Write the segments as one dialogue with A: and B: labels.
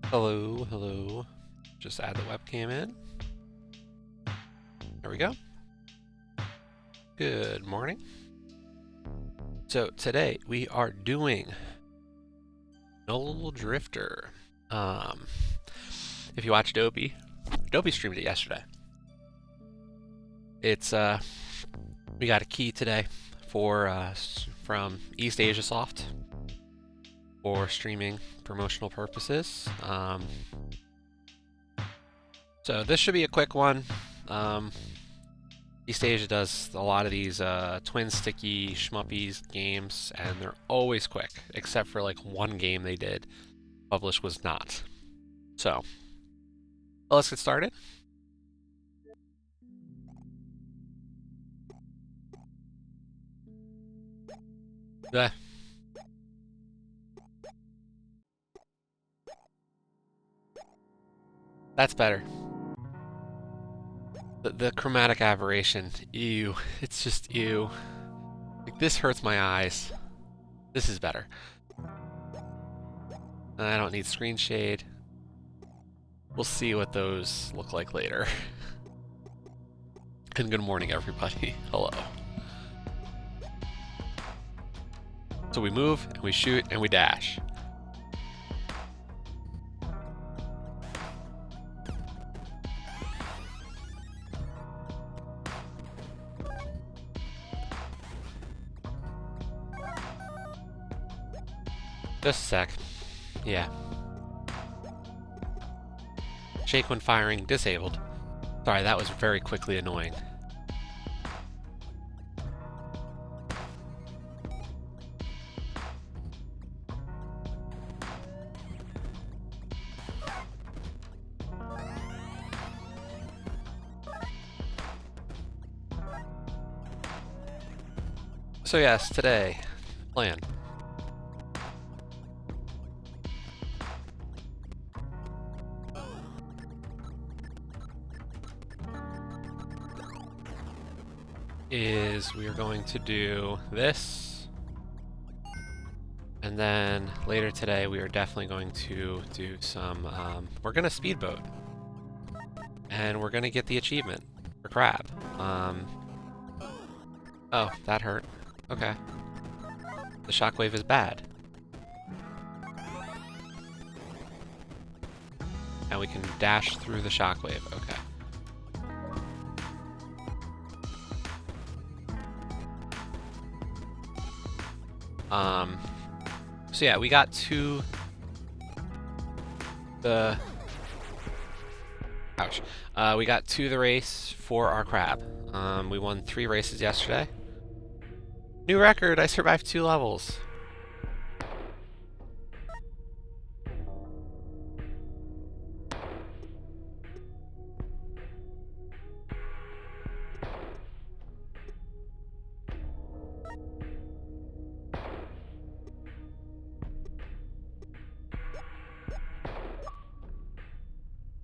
A: Hello, hello. Just add the webcam in. There we go. Good morning. So today we are doing Null Drifter. If you watch Adobe streamed it yesterday. It's we got a key today for from East Asia Soft for streaming promotional purposes. So this should be a quick one. East Asia does a lot of these twin sticky schmuppies games, and they're always quick, except for like one game they did. Publish was not. So let's get started. That's better. The chromatic aberration, ew. It's just ew. Like, this hurts my eyes. This is better. I don't need screen shade. We'll see what those look like later. And good morning, everybody. Hello. So we move, and we shoot, and we dash. Just a sec. Yeah. Shake when firing, disabled. Sorry, that was very quickly annoying. So yes, today, plan. Is we are going to do this, and then later today we are definitely going to do some, we're going to speedboat, and we're going to get the achievement for crab. Oh, that hurt. Okay. The shockwave is bad. And we can dash through the shockwave. Okay. So yeah, we got to the... Ouch. We got to the race for our crab. We won 3 races yesterday. New record! I survived 2 levels.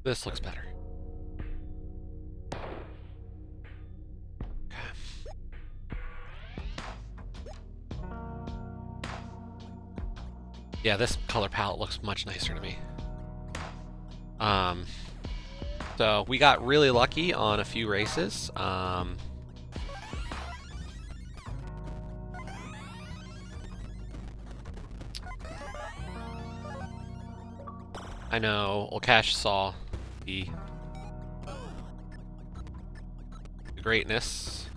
A: This looks better. Yeah, this color palette looks much nicer to me. So we got really lucky on a few races. I know Olcash saw the greatness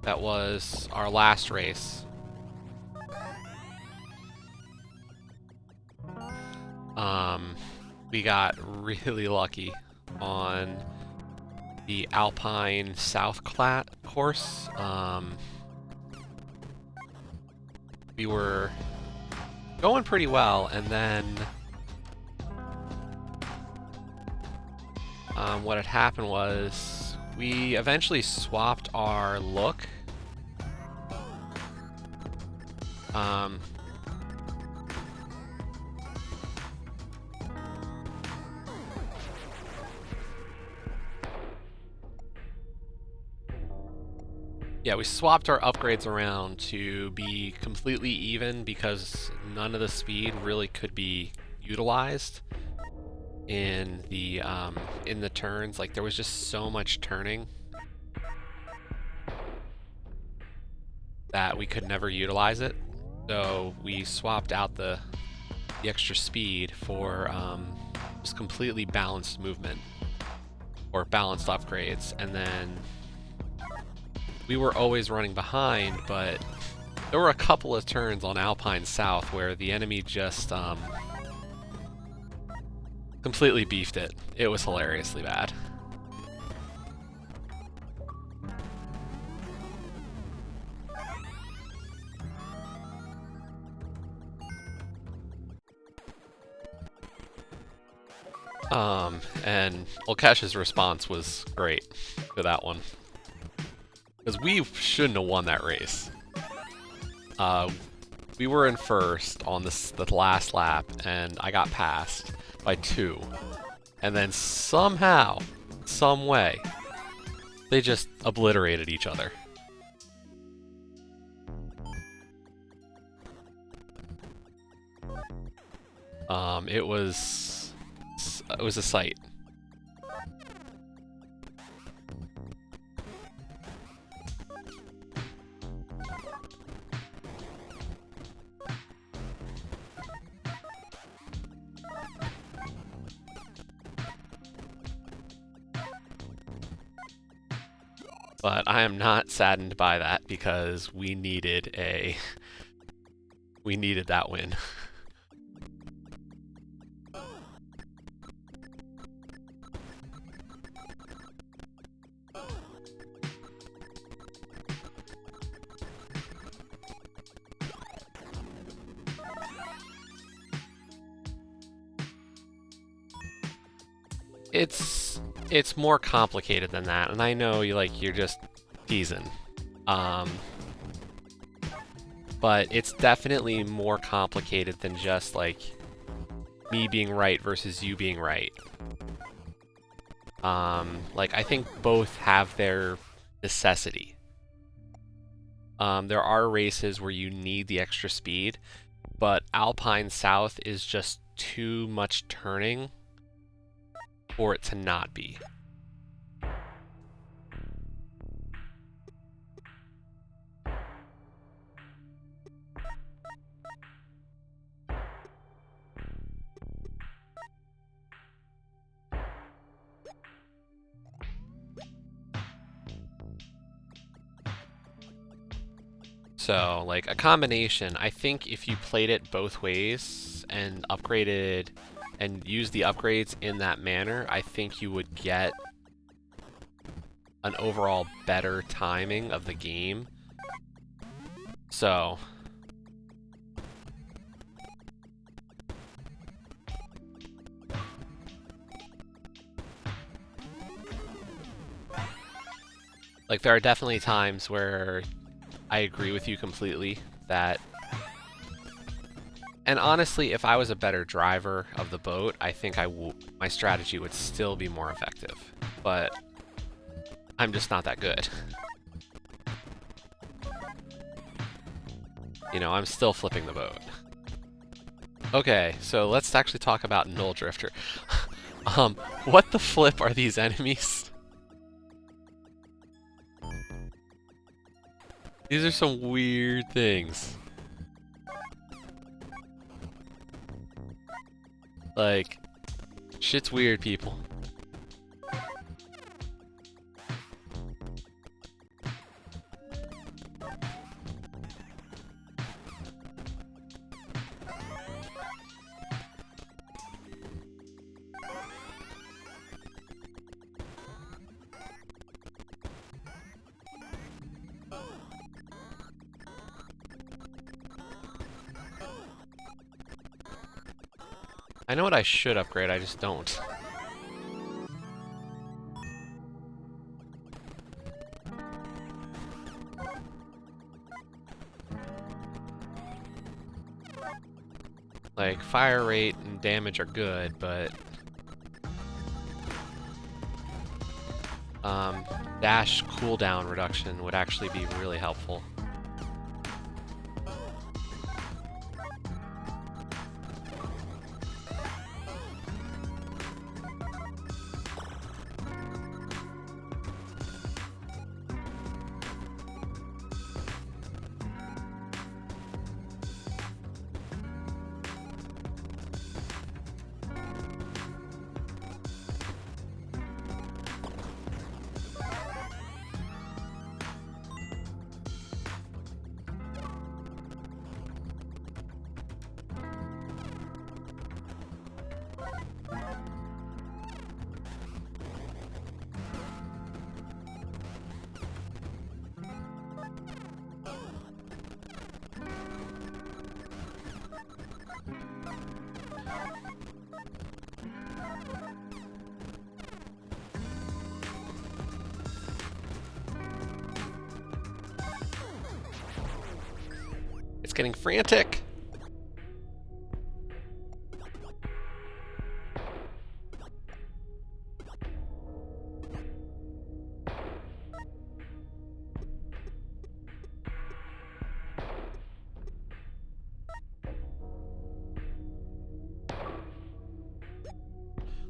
A: that was our last race. We got really lucky on the Alpine South Clat course. We were going pretty well, and then what had happened was we eventually swapped our look. Yeah, we swapped our upgrades around to be completely even because none of the speed really could be utilized in the turns. Like there was just so much turning that we could never utilize it. So we swapped out the extra speed for just completely balanced movement or balanced upgrades, and then we were always running behind, but there were a couple of turns on Alpine South where the enemy just completely beefed it. It was hilariously bad. And Olkesh's response was great for that one. Because we shouldn't have won that race. We were in first on the last lap, and I got passed by 2. And then somehow, some way, they just obliterated each other. It was a sight. But I am not saddened by that because we needed that win. It's more complicated than that, and I know you're just teasing. But it's definitely more complicated than just like me being right versus you being right. Like I think both have their necessity. There are races where you need the extra speed, but Alpine South is just too much turning for it to not be. So, like, a combination, I think if you played it both ways and upgraded and used the upgrades in that manner, I think you would get an overall better timing of the game. So, like, there are definitely times where I agree with you completely that, and honestly, if I was a better driver of the boat, I think my strategy would still be more effective. But I'm just not that good. You know, I'm still flipping the boat. Okay, so let's actually talk about Null Drifter. What the flip are these enemies? These are some weird things. Like, shit's weird, people. I know what I should upgrade, I just don't. Like, fire rate and damage are good, but dash cooldown reduction would actually be really helpful. It's getting frantic.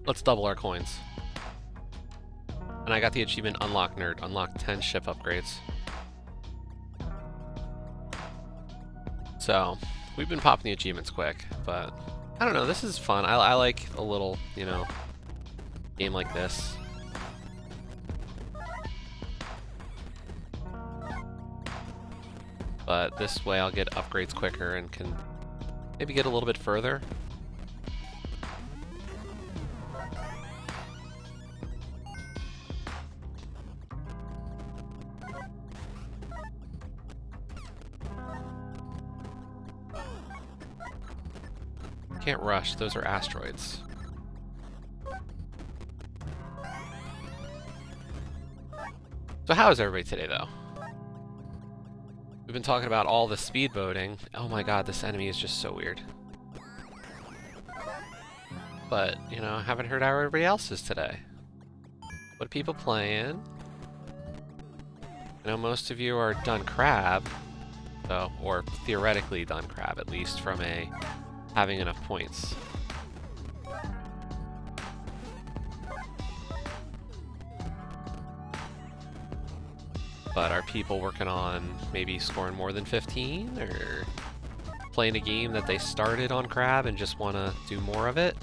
A: Let's double our coins. And I got the achievement Unlock Nerd. Unlock 10 ship upgrades. So, we've been popping the achievements quick, but I don't know, this is fun. I like a little, you know, game like this. But this way I'll get upgrades quicker and can maybe get a little bit further. Can't rush, those are asteroids. So how is everybody today, though? We've been talking about all the speedboating. Oh my god, this enemy is just so weird. But, you know, I haven't heard how everybody else is today. What are people playing? I know most of you are done crab, so, or theoretically done crab, at least from a having enough points. But are people working on maybe scoring more than 15, or playing a game that they started on crab and just want to do more of it?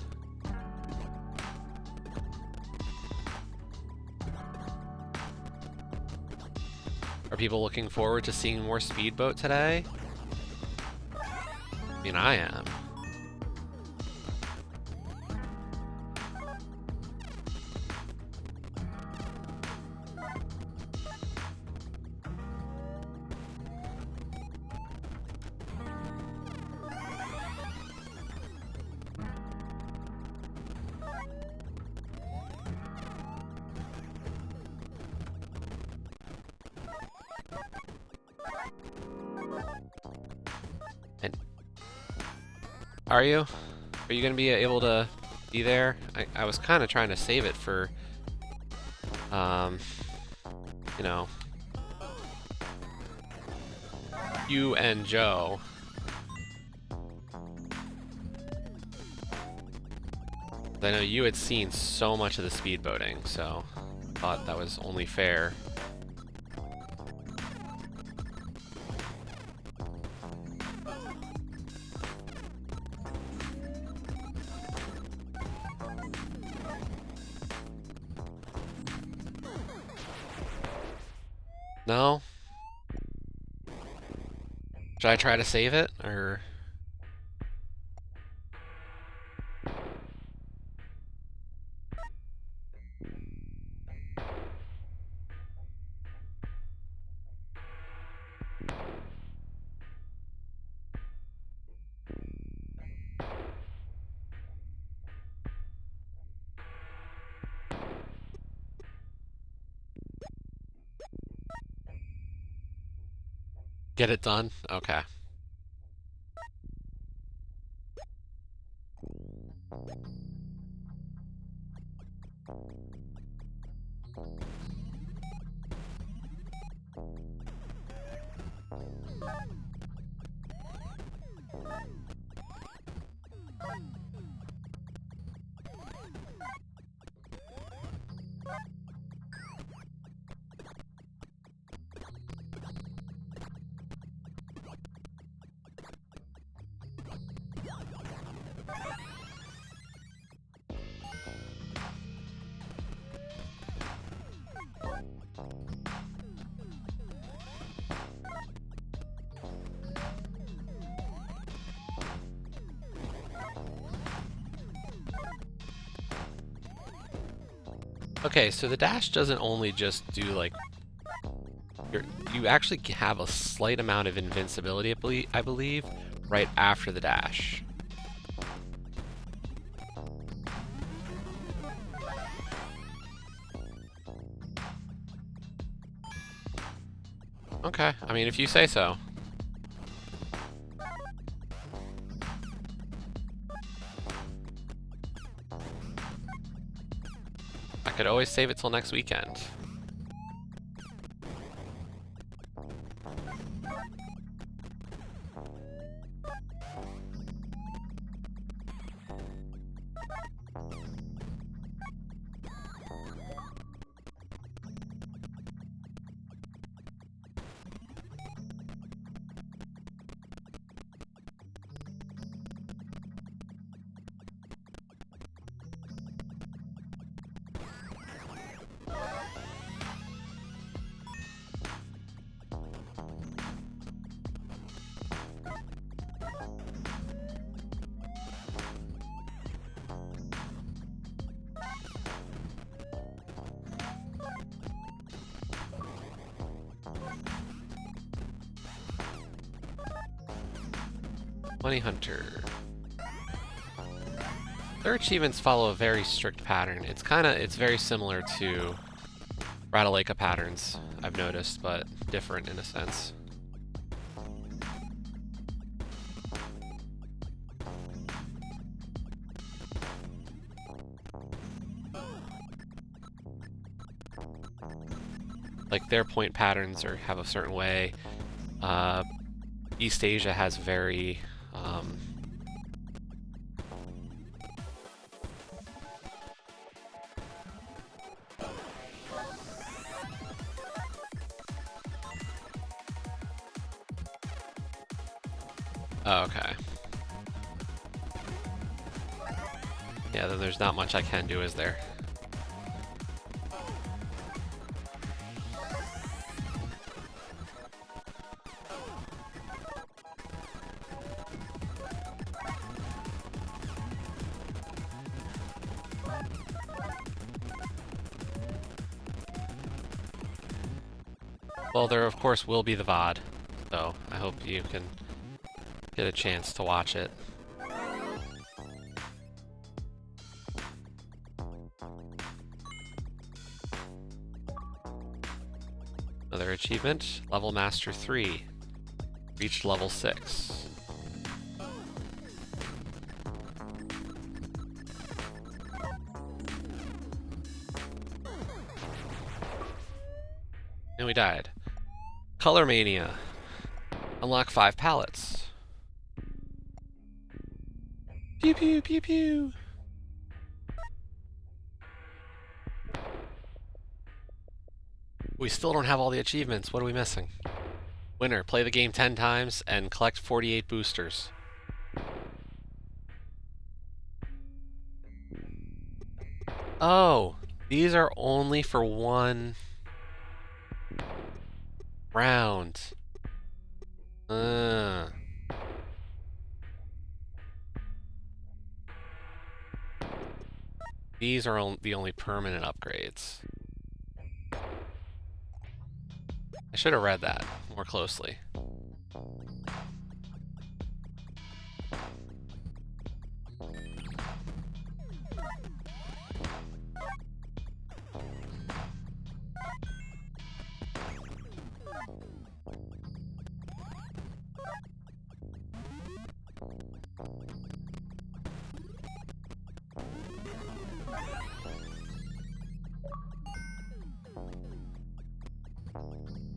A: Are people looking forward to seeing more speedboat today? I mean, I am. And are you? Are you going to be able to be there? I was kind of trying to save it for, you know, you and Joe. I know you had seen so much of the speedboating, so I thought that was only fair. No? Should I try to save it, or? Get it done? Okay. Okay, so the dash doesn't only just do like you actually have a slight amount of invincibility, I believe, right after the dash. Okay, I mean, if you say so. I could always save it till next weekend. Money Hunter. Their achievements follow a very strict pattern. It's very similar to Ratalaika patterns, I've noticed, but different in a sense. Like their point patterns have a certain way. East Asia has very oh, okay. Yeah, then there's not much I can do, is there? Well, there of course will be the VOD, so I hope you can get a chance to watch it. Another achievement, Level Master 3. Reached level 6. And we died. Color Mania. Unlock 5 palettes. Pew pew pew pew. We still don't have all the achievements. What are we missing? Winner, play the game 10 times and collect 48 boosters. Oh, these are only for one round. These are the only permanent upgrades. I should have read that more closely.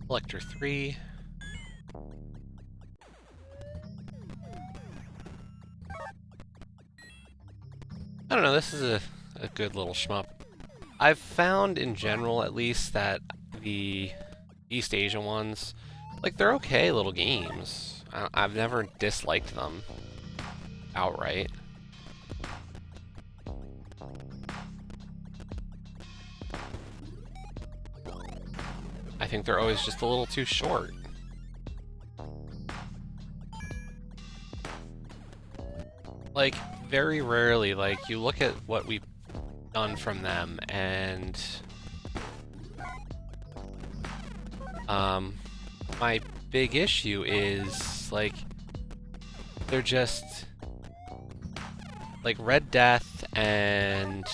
A: Collector 3. don't know, this is a good little shmup. I've found in general, at least, that the East Asian ones, like, they're okay little games. I've never disliked them outright. I think they're always just a little too short. Like, very rarely, like, you look at what we've done from them, and my big issue is, like, they're just like Red Death and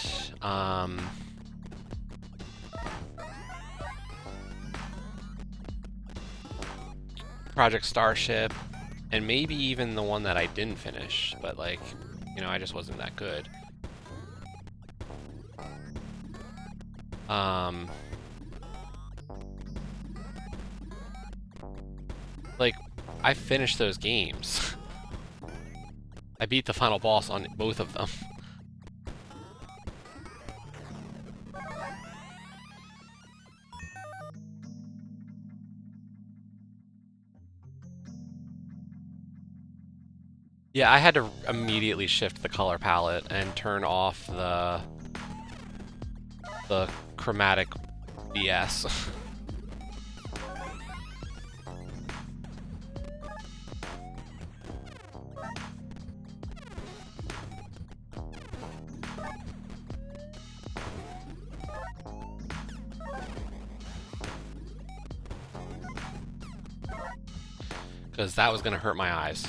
A: Project Starship, and maybe even the one that I didn't finish, but, like, you know, I just wasn't that good. Like, I finished those games. I beat the final boss on both of them. Yeah, I had to immediately shift the color palette and turn off the chromatic BS. Because that was going to hurt my eyes.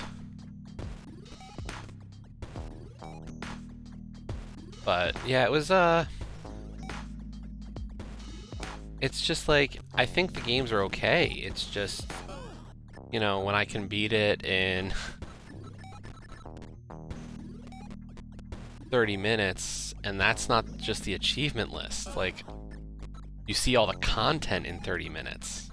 A: But yeah, it was it's just like, I think the games are okay. It's just, you know, when I can beat it in 30 minutes, and that's not just the achievement list. Like, you see all the content in 30 minutes.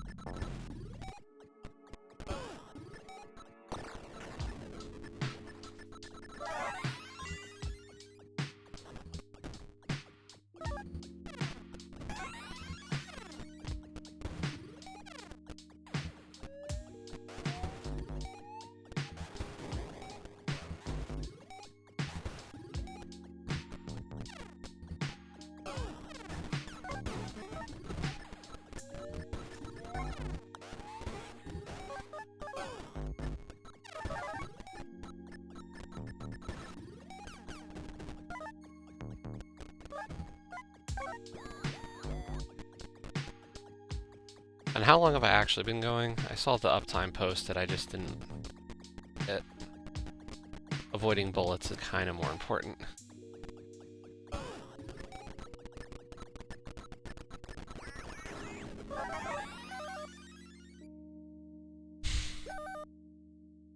A: And how long have I actually been going? I saw the uptime posted, I just didn't get. Avoiding bullets is kind of more important.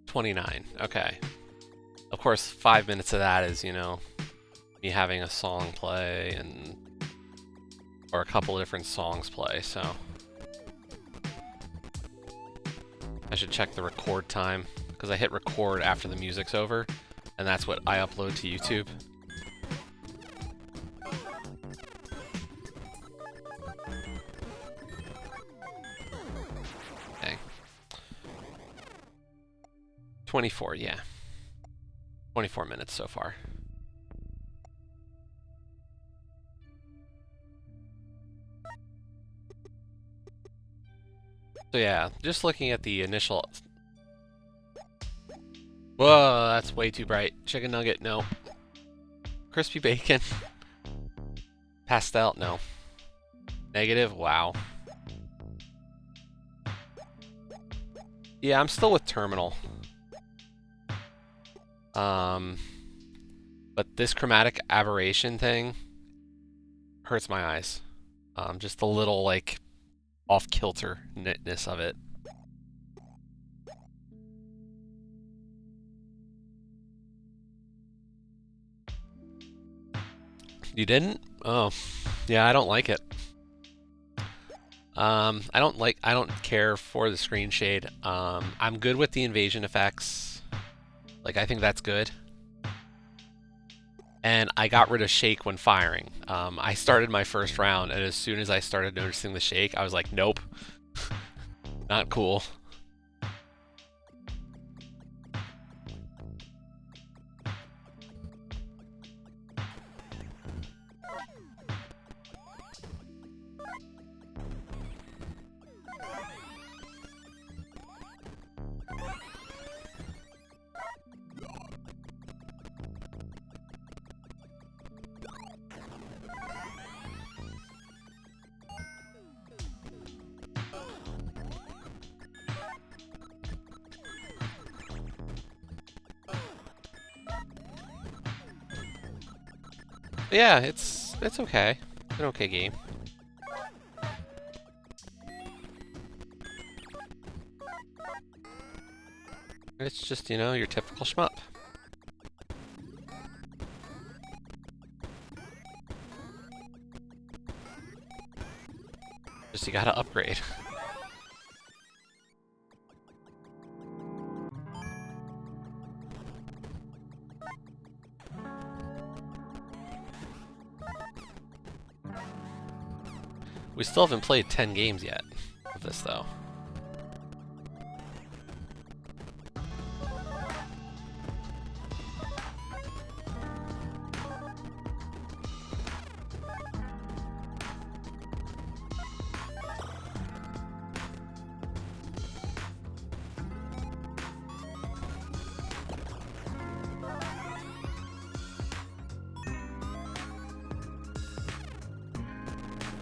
A: $29, okay. Of course, 5 minutes of that is, you know, me having a song play and or a couple of different songs play, so I should check the record time, because I hit record after the music's over, and that's what I upload to YouTube. Okay. 24, yeah. 24 minutes so far. So yeah, just looking at the initial... Whoa, that's way too bright. Chicken nugget, no. Crispy bacon. Pastel, no. Negative, wow. Yeah, I'm still with terminal. But this chromatic aberration thing hurts my eyes. Just a little, like, off-kilter-ness of it. You didn't? Oh, yeah, I don't like it. I don't care for the screen shade. I'm good with the invasion effects. Like, I think that's good. and I got rid of shake when firing. I started my first round, and as soon as I started noticing the shake, I was like, nope, not cool. Yeah, it's okay. It's an okay game. It's just, you know, your typical shmup. Just you gotta upgrade. We still haven't played 10 games yet of this, though.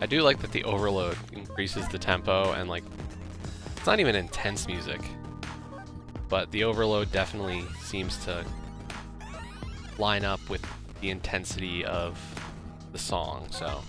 A: I do like that the overload increases the tempo, and like, it's not even intense music, but the overload definitely seems to line up with the intensity of the song, so.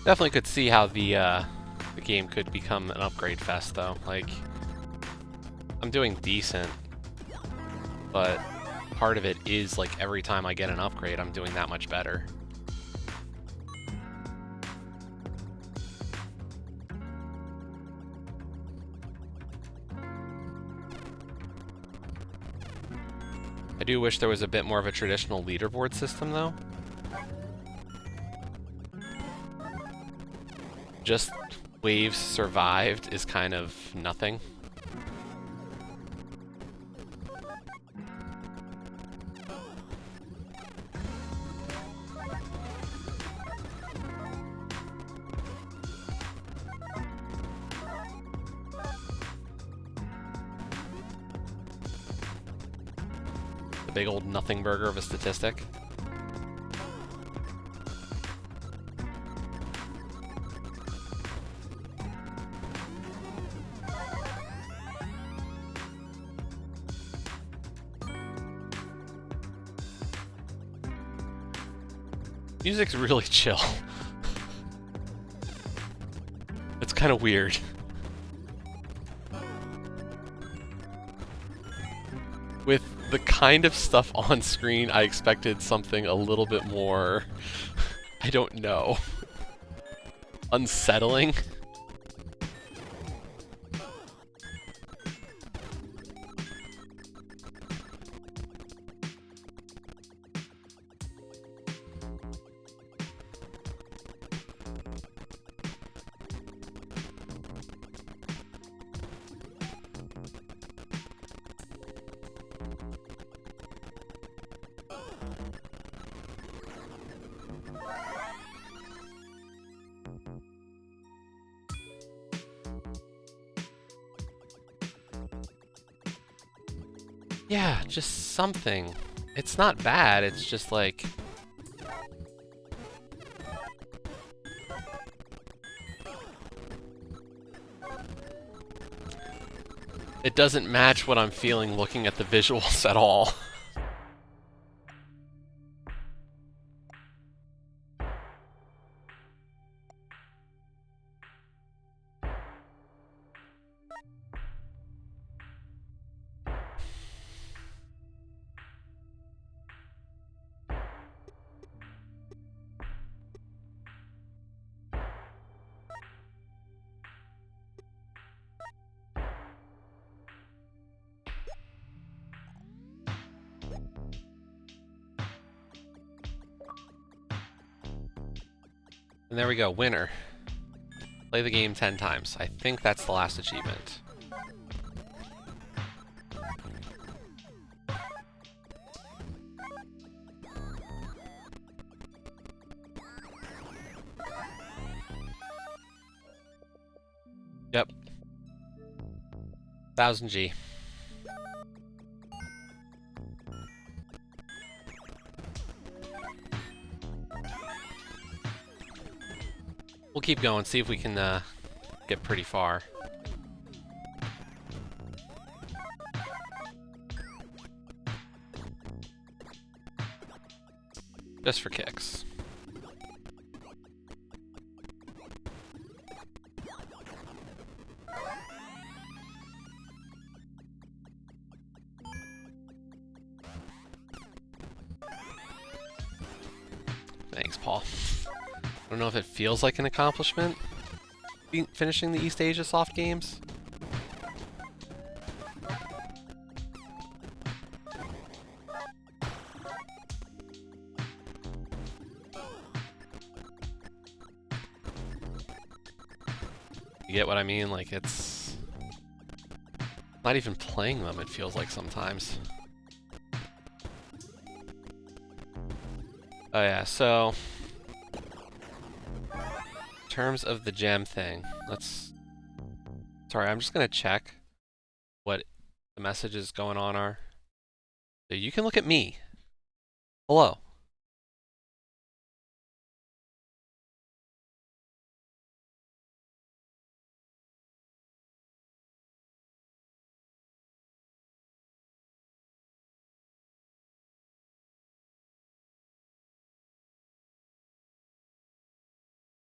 A: Definitely could see how the game could become an upgrade fest, though. Like, I'm doing decent, but part of it is like every time I get an upgrade, I'm doing that much better. I do wish there was a bit more of a traditional leaderboard system, though. Just waves survived is kind of nothing. The big old nothing burger of a statistic. Music's really chill. It's kind of weird. With the kind of stuff on screen, I expected something a little bit more, I don't know, unsettling. Yeah, just something. It's not bad, it's just like... It doesn't match what I'm feeling looking at the visuals at all. And there we go, winner. Play the game 10 times. I think that's the last achievement. Yep. 1000 G. We'll keep going, see if we can get pretty far. Just for kicks. Thanks, Paul. I don't know if it feels like an accomplishment, finishing the East Asia soft games. You get what I mean? Like, it's not even playing them, it feels like sometimes. Oh yeah, so in terms of the gem thing, sorry, I'm just gonna check what the messages going on are. So you can look at me. Hello.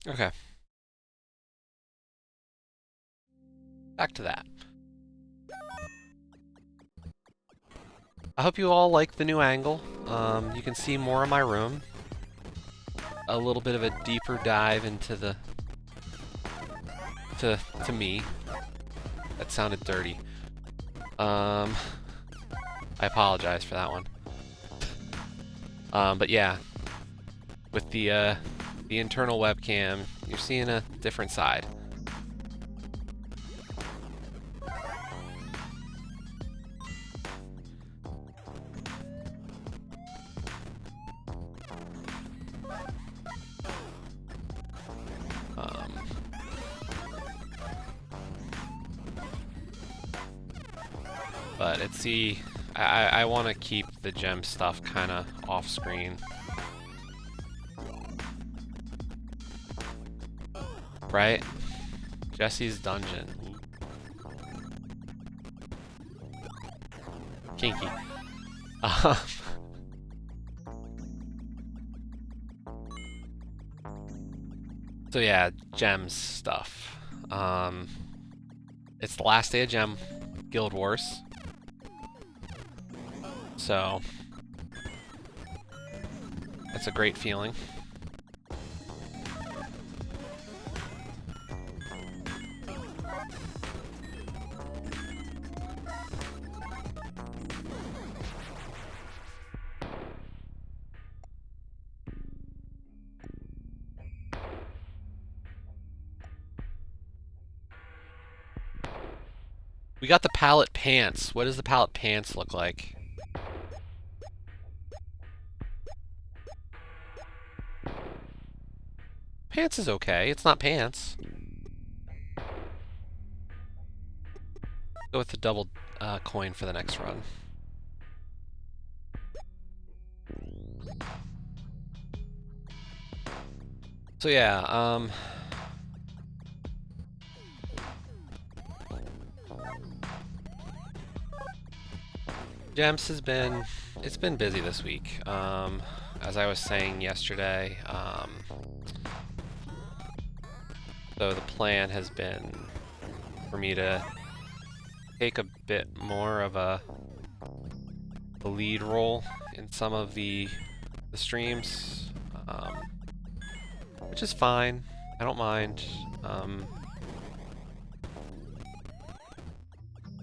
A: Okay. Back to that. I hope you all like the new angle. You can see more of my room. A little bit of a deeper dive into the... to me. That sounded dirty. I apologize for that one. But yeah, with the internal webcam, you're seeing a different side. But it's I want to keep the gem stuff kind of off screen. Right? Jesse's dungeon. Kinky. So yeah, gems stuff. It's the last day of Gem Guild Wars. So it's a great feeling. We got the palette pants. What does the palette pants look like? Pants is okay. It's not pants. Go with the double coin for the next run. So yeah, Gems has been, it's been busy this week. As I was saying yesterday, so the plan has been for me to take a bit more of a lead role in some of the streams, which is fine. I don't mind.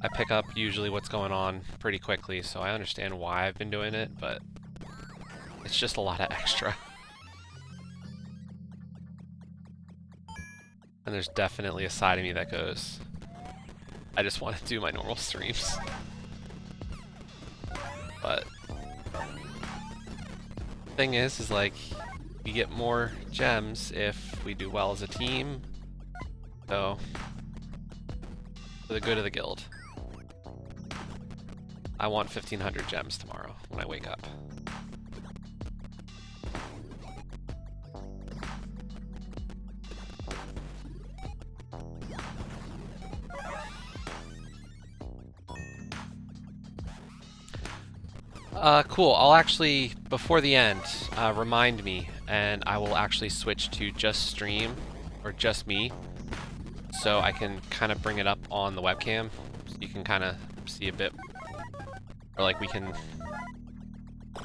A: I pick up usually what's going on pretty quickly, so I understand why I've been doing it, but it's just a lot of extra. And there's definitely a side of me that goes, I just want to do my normal streams. But thing is like, we get more gems if we do well as a team. So, for the good of the guild. I want 1,500 gems tomorrow when I wake up. Cool. I'll actually, before the end, remind me, and I will actually switch to just stream, or just me, so I can kind of bring it up on the webcam, so you can kind of see a bit, or like we can,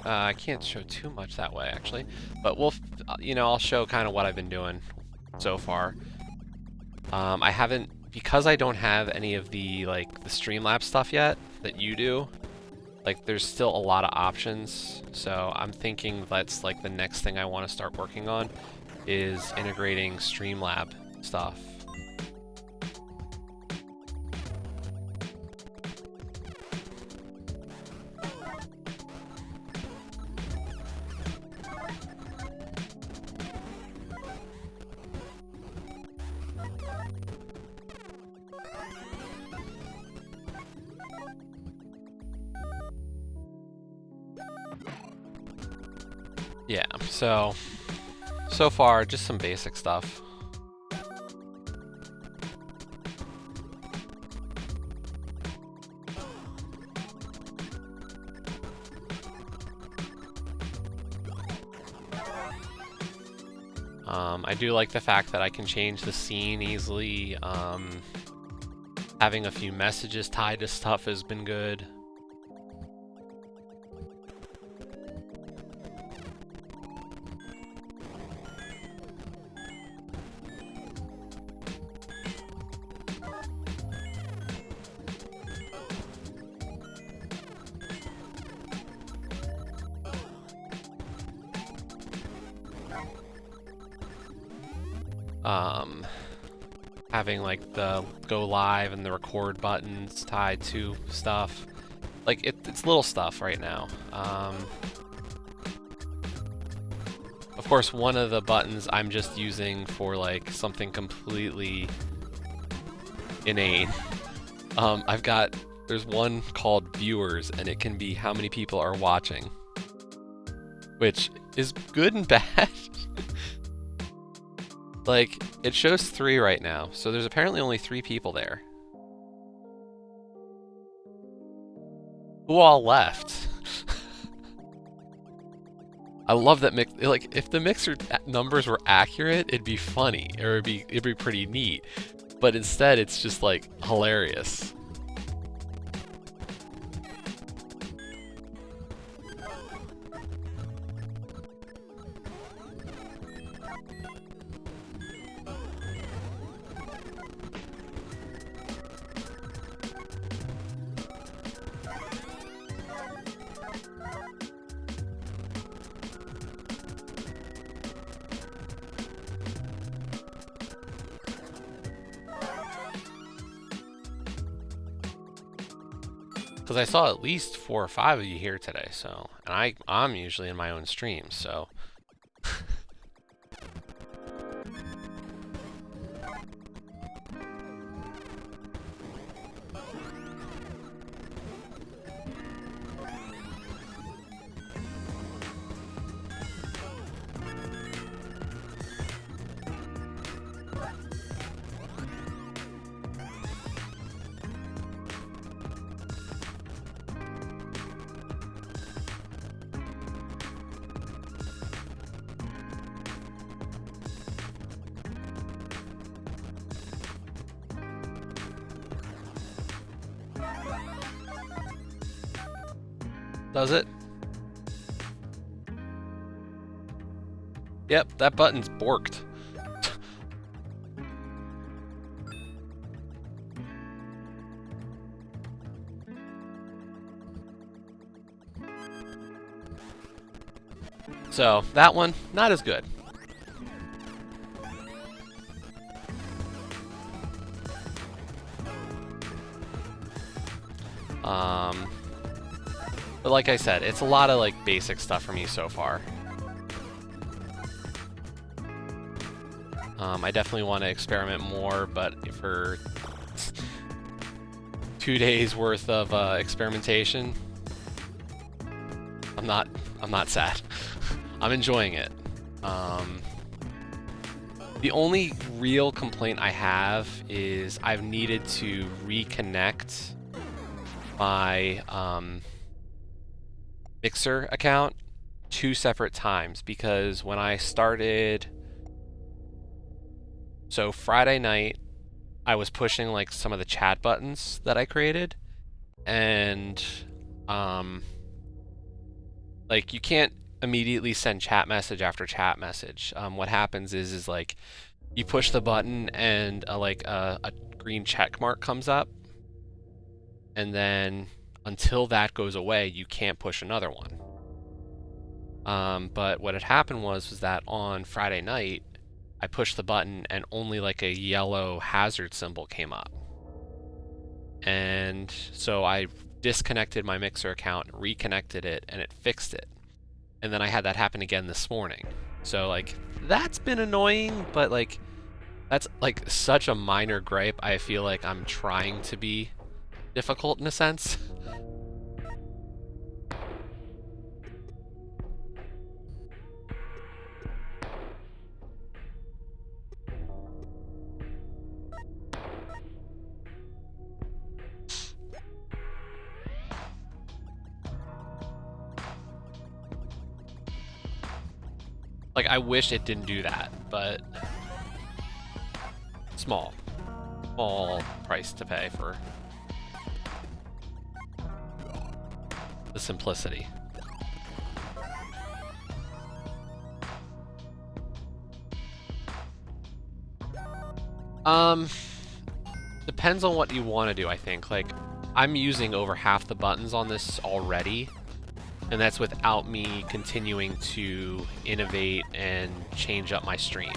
A: I can't show too much that way actually, but we'll, you know, I'll show kind of what I've been doing so far. I haven't, because I don't have any of the, like, the Streamlabs stuff yet that you do, like, there's still a lot of options, so I'm thinking that's, like, the next thing I want to start working on is integrating Streamlab stuff. Yeah, so far, just some basic stuff. I do like the fact that I can change the scene easily. Having a few messages tied to stuff has been good. Having like the go live and the record buttons tied to stuff. Like it's little stuff right now. Of course, one of the buttons I'm just using for like something completely inane. There's one called viewers, and it can be how many people are watching, which is good and bad. Like, it shows 3 right now, so there's apparently only 3 people there. Who all left? I love that mix. Like, if the mixer numbers were accurate, it'd be funny, or it'd be pretty neat. But instead, it's just like hilarious. Because I saw at least 4 or 5 of you here today, so, and I'm usually in my own streams, so. Does it? Yep, that button's borked. So, that one, not as good. But like I said, it's a lot of like basic stuff for me so far. I definitely want to experiment more, but for 2 days worth of experimentation, I'm not sad. I'm enjoying it. The only real complaint I have is I've needed to reconnect my Mixer account 2 separate times, because when I started, so Friday night, I was pushing like some of the chat buttons that I created, and like you can't immediately send chat message after chat message. What happens is like you push the button and a green check mark comes up, and then until that goes away, you can't push another one. But what had happened was that on Friday night, I pushed the button and only like a yellow hazard symbol came up. And so I disconnected my Mixer account, reconnected it, and it fixed it. And then I had that happen again this morning. So like that's been annoying, but like that's like such a minor gripe. I feel like I'm trying to be difficult in a sense. Like I wish it didn't do that, but small price to pay for the simplicity. Depends on what you want to do, I think. Like, I'm using over half the buttons on this already, and that's without me continuing to innovate and change up my stream.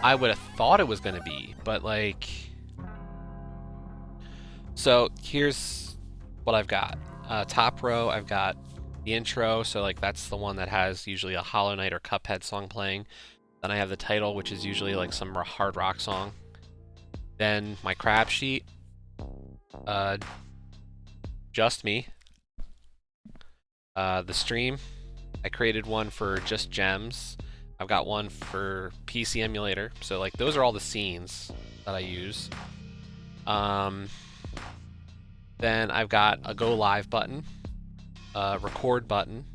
A: I would have thought it was going to be, but like... So, here's what I've got. Top row, I've got the intro, so like that's the one that has usually a Hollow Knight or Cuphead song playing. Then I have the title, which is usually like some hard rock song. Then my crab sheet, just me. The stream, I created one for just gems. I've got one for PC emulator. So like those are all the scenes that I use. Then I've got a go live button, a record button.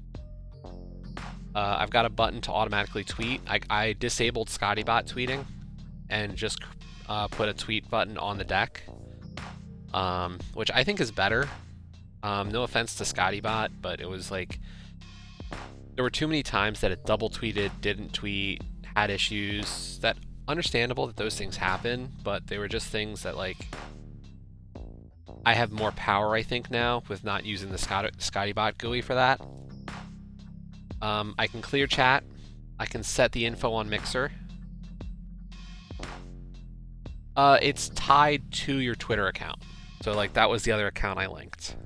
A: I've got a button to automatically tweet. I disabled Scottybot tweeting and just put a tweet button on the deck, which I think is better. No offense to Scottybot, but it was like there were too many times that it double tweeted, didn't tweet, had issues. That understandable that those things happen, but they were just things that like I have more power, I think, now with not using the Scottybot GUI for that. I can clear chat. I can set the info on Mixer. It's tied to your Twitter account. So like that was the other account I linked.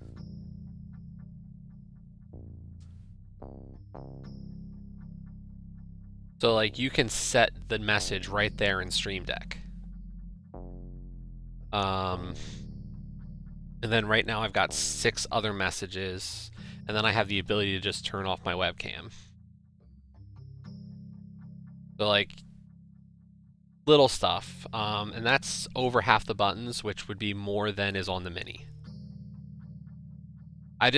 A: So like you can set the message right there in Stream Deck. And then right now I've got 6 other messages, and then I have the ability to just turn off my webcam. So like little stuff, and that's over half the buttons, which would be more than is on the Mini. I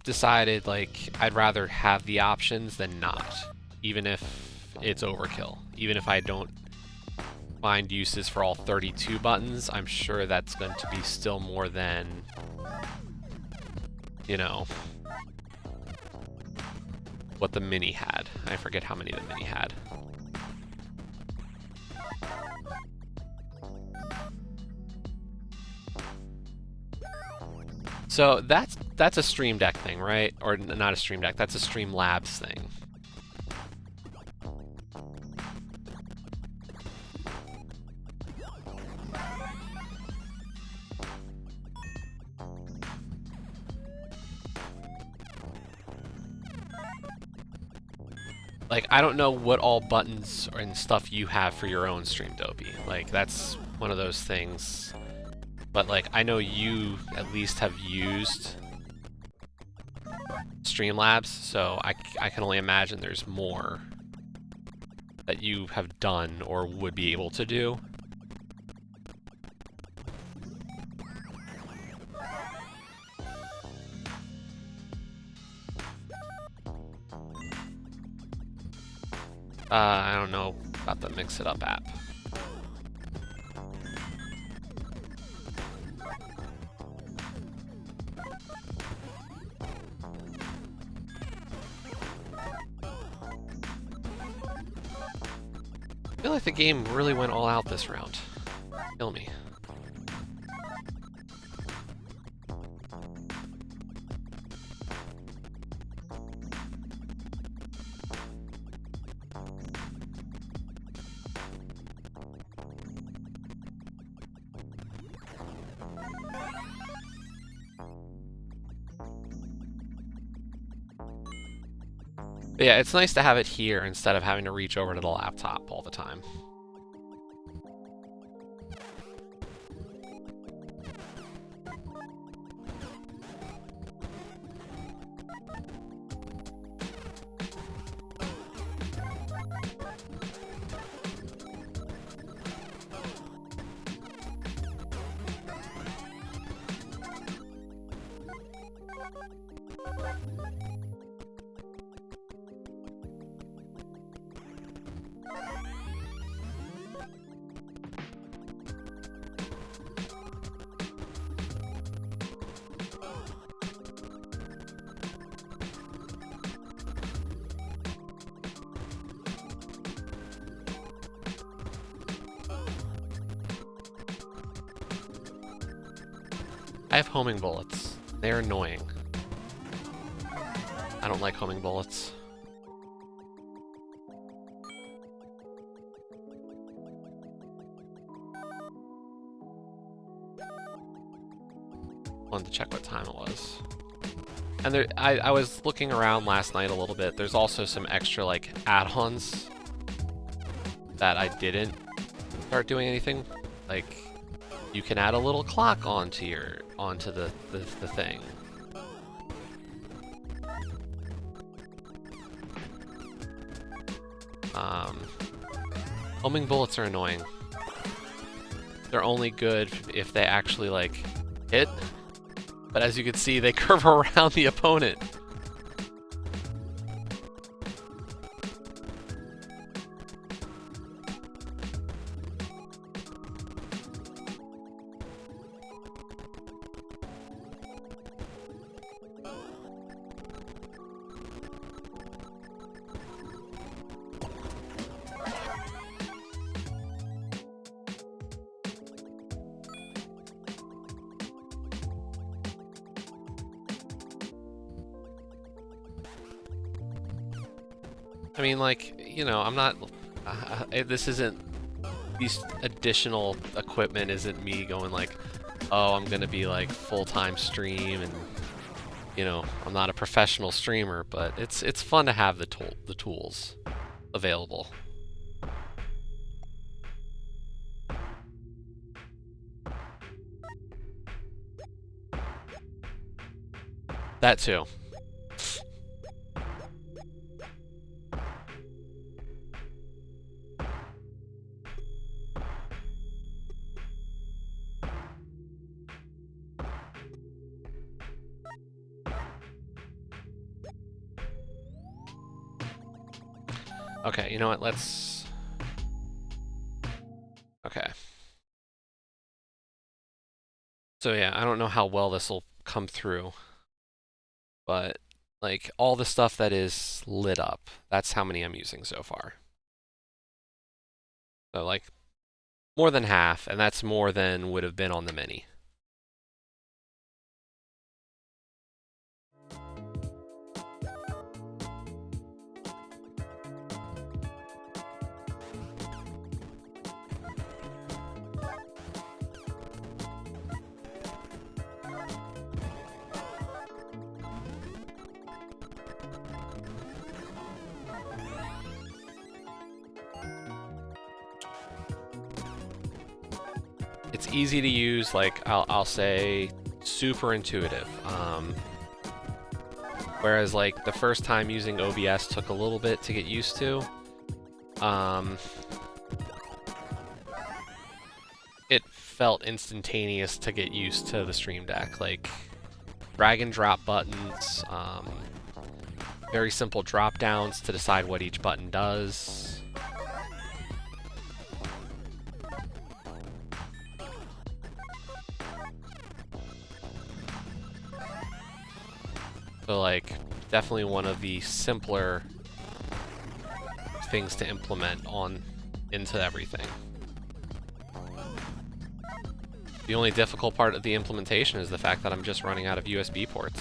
A: decided like I'd rather have the options than not, even if it's overkill, even if I don't find uses for all 32 buttons, I'm sure that's going to be still more than, you know, what the Mini had. I forget how many the Mini had. So that's a Stream Deck thing, right? Or not a Stream Deck, that's a Streamlabs thing. Like, I don't know what all buttons and stuff you have for your own Streamdopey. Like, that's one of those things. But, like, I know you at least have used Streamlabs, so I can only imagine there's more that you have done or would be able to do. I don't know about the Mix It Up app. I feel like the game really went all out this round. Kill me. But yeah, it's nice to have it here instead of having to reach over to the laptop all the time. I have homing bullets. They're annoying. I don't like homing bullets. Wanted to check what time it was. And there, I was looking around last night a little bit. There's also some extra like add-ons that I didn't start doing anything. Like, you can add a little clock onto the thing. Homing bullets are annoying. They're only good if they actually like hit. But as you can see, they curve around the opponent. I mean, like, you know, I'm not... this isn't... These additional equipment isn't me going like, oh, I'm gonna be like full-time stream and, you know, I'm not a professional streamer, but it's fun to have the tools available. That too. Okay, you know what, let's So yeah, I don't know how well this will come through, but like all the stuff that is lit up, that's how many I'm using so far. So like more than half, and that's more than would have been on the Mini. It's easy to use, like I'll say super intuitive. Whereas like the first time using OBS took a little bit to get used to. It felt instantaneous to get used to the Stream Deck. Like drag and drop buttons, very simple drop downs to decide what each button does. So like, definitely one of the simpler things to implement into everything. The only difficult part of the implementation is the fact that I'm just running out of USB ports.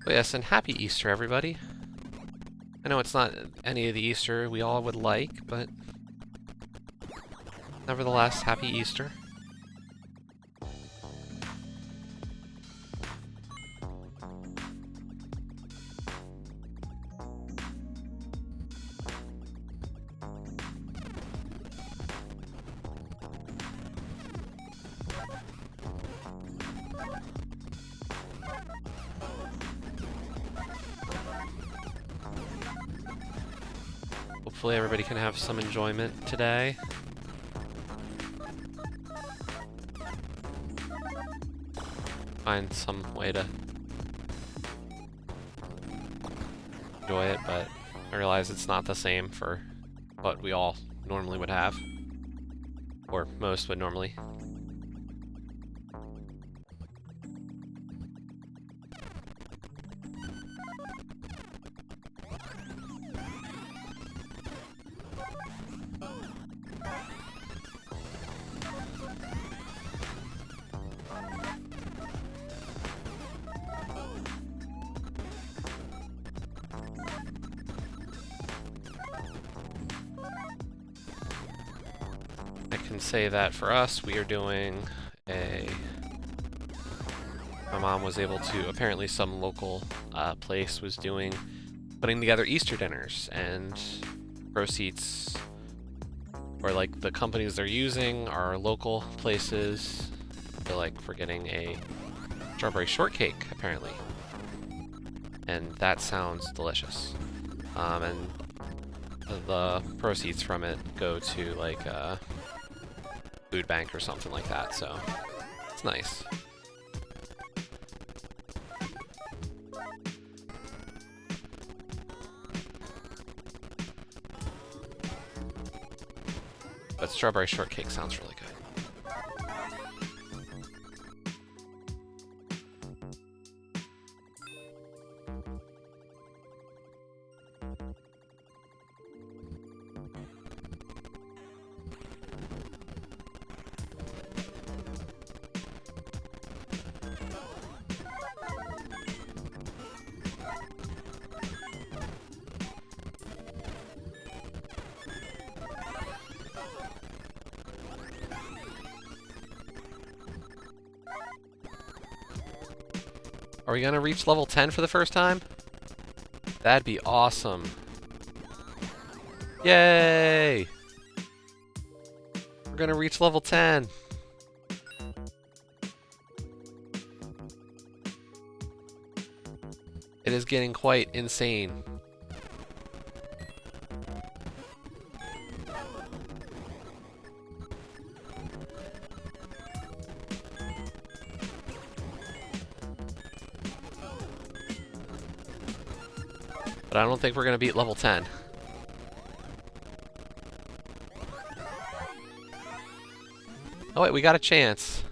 A: But yes, and happy Easter, everybody. I know it's not any of the Easter we all would like, but nevertheless, happy Easter. Hopefully everybody can have some enjoyment today. Find some way to enjoy it, but I realize it's not the same for what we all normally would have. Or most would normally. I can say that for us, we are doing my mom was able to, apparently some local place was putting together Easter dinners, and proceeds, or like the companies they're using are local places. They're like for getting a strawberry shortcake, apparently. And that sounds delicious. And the proceeds from it go to like a food bank or something like that, so it's nice. But strawberry shortcake sounds really good. Are we gonna reach level 10 for the first time? That'd be awesome. Yay! We're gonna reach level 10. It is getting quite insane. But I don't think we're gonna beat level 10. Oh wait, we got a chance.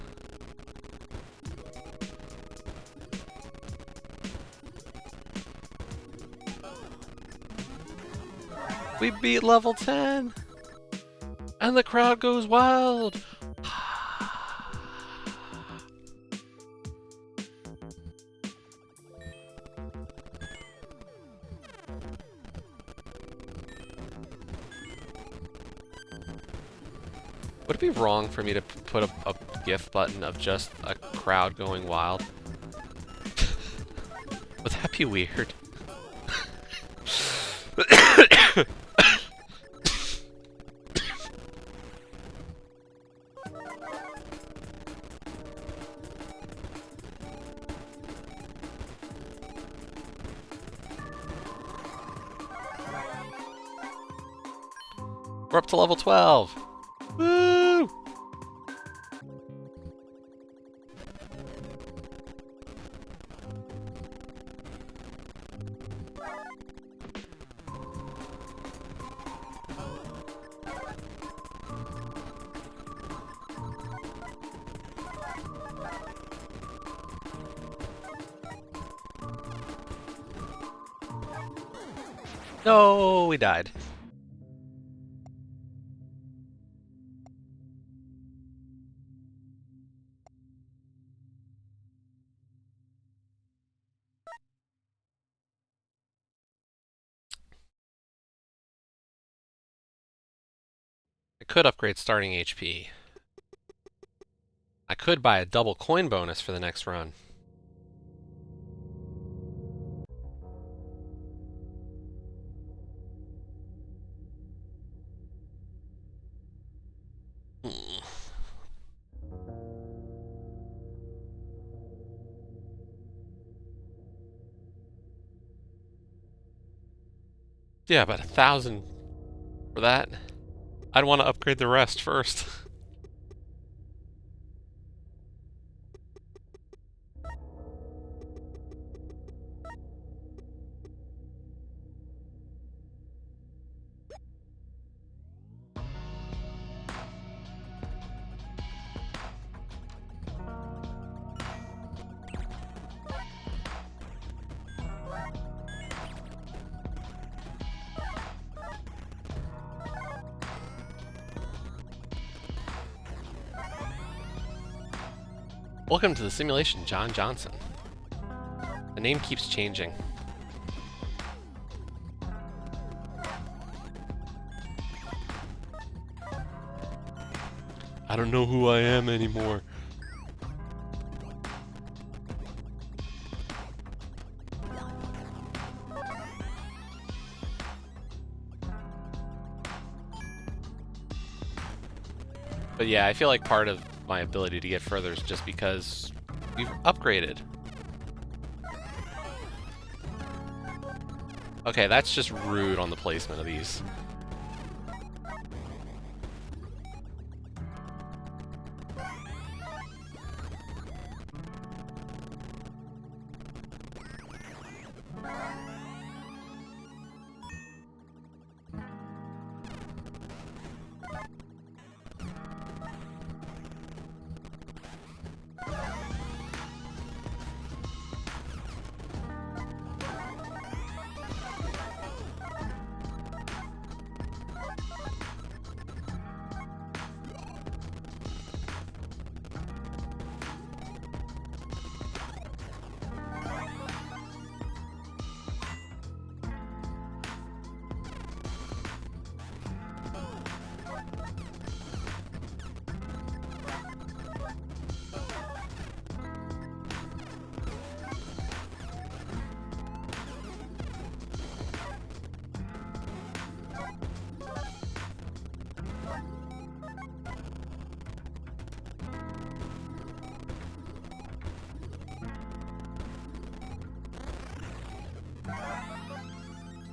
A: We beat level 10! And the crowd goes wild! Would it be wrong for me to put a GIF button of just a crowd going wild? Would that be weird? We're up to level 12! Woo! No, we died. I could upgrade starting HP. I could buy a double coin bonus for the next run. Yeah, but 1,000 for that? I'd want to upgrade the rest first. Welcome to the simulation, John Johnson. The name keeps changing. I don't know who I am anymore. But yeah, I feel like part of my ability to get further is just because we've upgraded. Okay, that's just rude on the placement of these.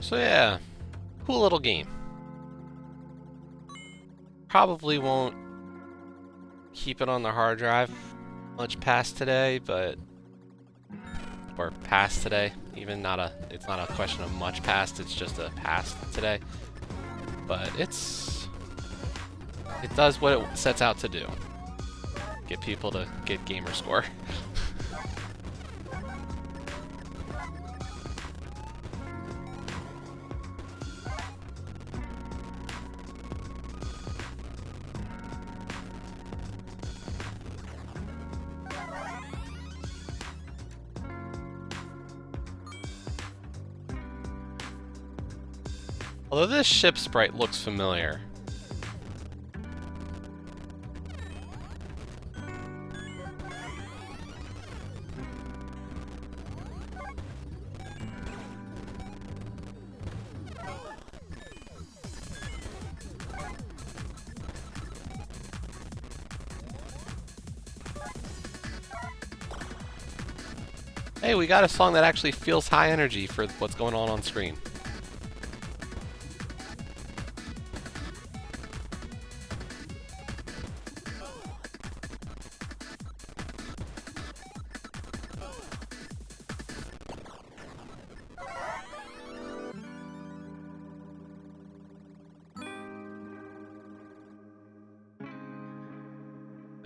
A: So yeah, cool little game. Probably won't keep it on the hard drive much past today, but or past today. Even it's not a question of much past. It's just a past today. But it does what it sets out to do. Get people to get gamer score. Although this ship sprite looks familiar. Hey, we got a song that actually feels high energy for what's going on screen.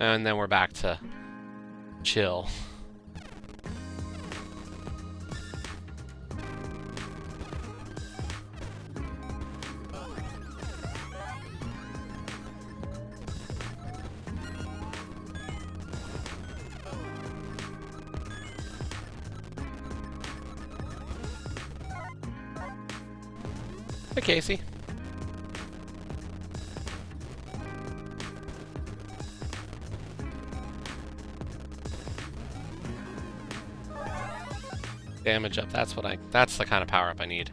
A: And then we're back to chill. Hey, Casey. Damage up, that's the kind of power up I need.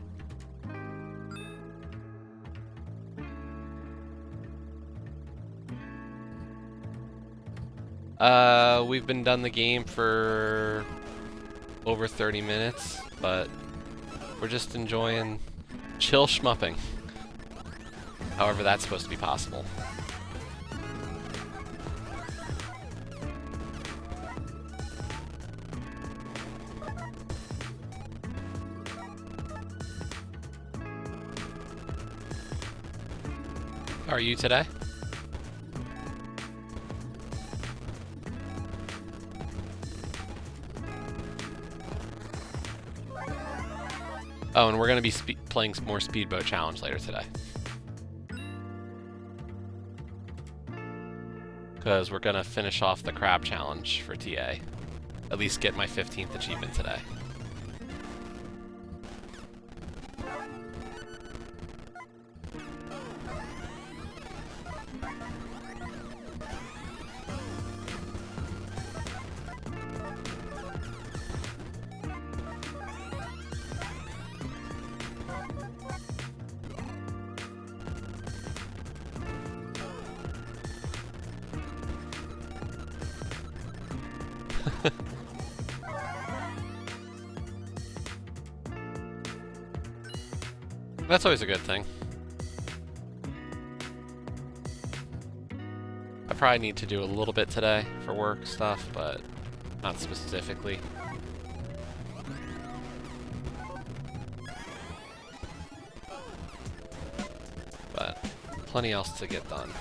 A: We've been done the game for over 30 minutes, but we're just enjoying chill schmupping. However that's supposed to be possible. How are you today? Oh, and we're going to be playing some more Speedboat Challenge later today. Because we're going to finish off the Crab Challenge for TA. At least get my 15th achievement today. That's always a good thing. I probably need to do a little bit today for work stuff, but not specifically. But plenty else to get done.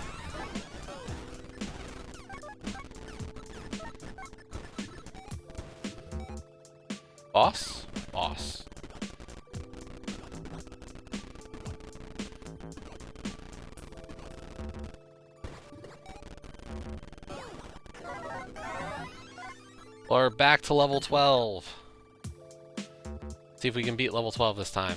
A: Boss? Boss. We're back to level 12. See if we can beat level 12 this time.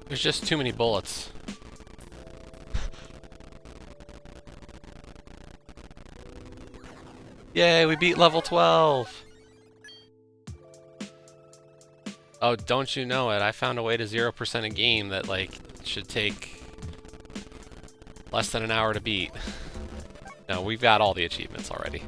A: There's just too many bullets. Yay, we beat level 12! Oh, don't you know it, I found a way to 0% a game that, like, should take less than an hour to beat. No, we've got all the achievements already.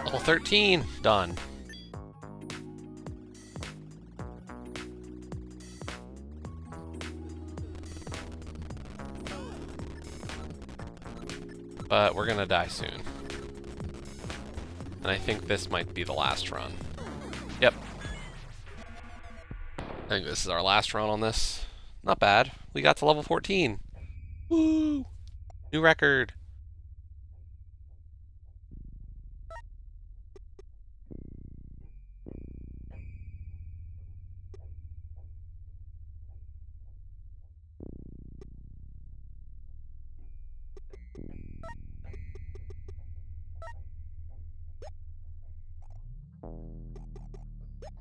A: Level 13, done. But we're gonna die soon. And I think this might be the last run. Yep. I think this is our last run on this. Not bad. We got to level 14. Woo! New record.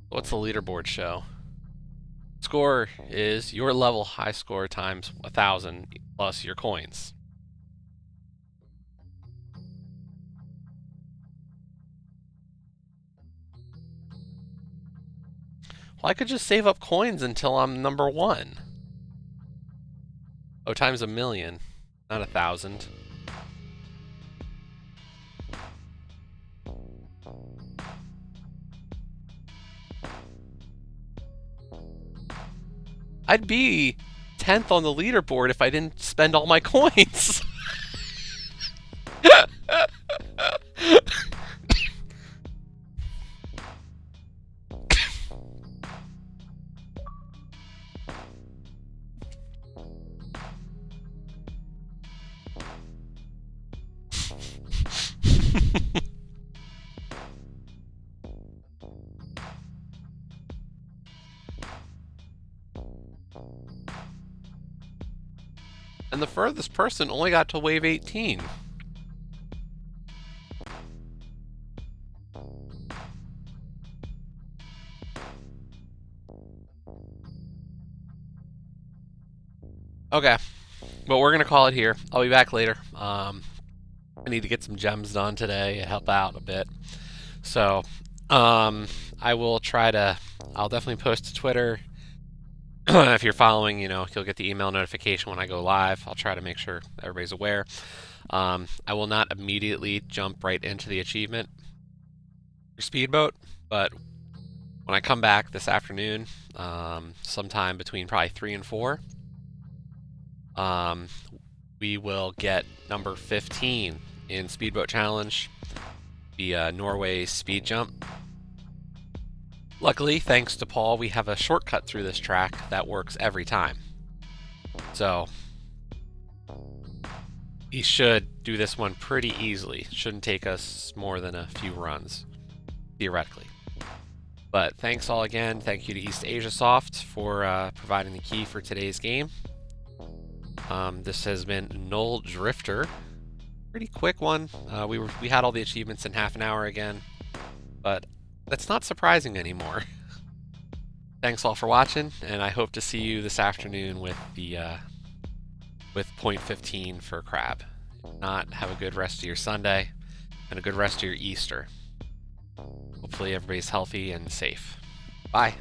A: What's the leaderboard show? Score is your level high score times 1,000 plus your coins. Well, I could just save up coins until I'm number 1. Oh, times 1,000,000, not 1,000. I'd be 10th on the leaderboard if I didn't spend all my coins. And the furthest person only got to wave 18. Okay, but we're gonna call it here. I'll be back later. I need to get some gems done today, help out a bit. So, I will try to. I'll definitely post to Twitter. If you're following, you'll get the email notification when I go live. I'll try to make sure everybody's aware. I will not immediately jump right into the achievement for Speedboat, but when I come back this afternoon, sometime between probably 3 and 4, we will get number 15 in Speedboat Challenge, the Norway speed jump. Luckily, thanks to Paul, we have a shortcut through this track that works every time. So, he should do this one pretty easily. Shouldn't take us more than a few runs, theoretically. But thanks all again. Thank you to East Asia Soft for providing the key for today's game. This has been Null Drifter. Pretty quick one. We had all the achievements in half an hour again, but that's not surprising anymore. Thanks all for watching, and I hope to see you this afternoon with the with point 15 for Crab. If not, have a good rest of your Sunday and a good rest of your Easter. Hopefully everybody's healthy and safe. Bye.